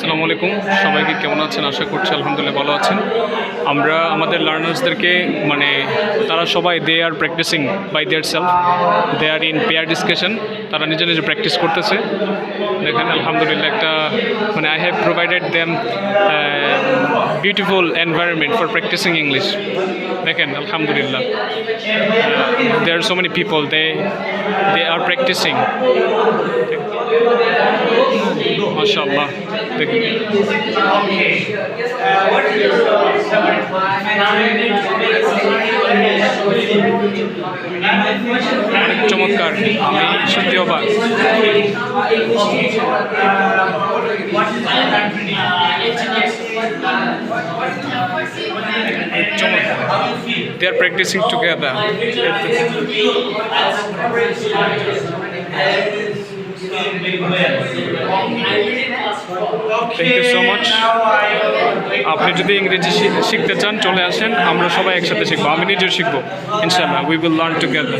আসসালামু আলাইকুম, সবাইকে কেমন আছেন? আশা করছি আলহামদুলিল্লাহ ভালো আছেন। আমরা আমাদের লার্নার্সদেরকে তারা সবাই they are practicing by their self, they are in pair discussion, তারা নিজে নিজে প্র্যাকটিস করতেছে। দেখেন আলহামদুলিল্লাহ একটা I have provided them beautiful environment for practicing English. দেখেন আলহামদুলিল্লাহ there are so many people they are practicing. MashaAllah. চমৎকার, আমি সত্যি অবাক। They are practicing together. Thank you so much. আপনি যদি ইংরেজি শিখতে চান চলে আসেন, আমরা সবাই একসাথে শিখবো, আমি নিজেও শিখবো ইনশাআল্লাহ। We will learn together.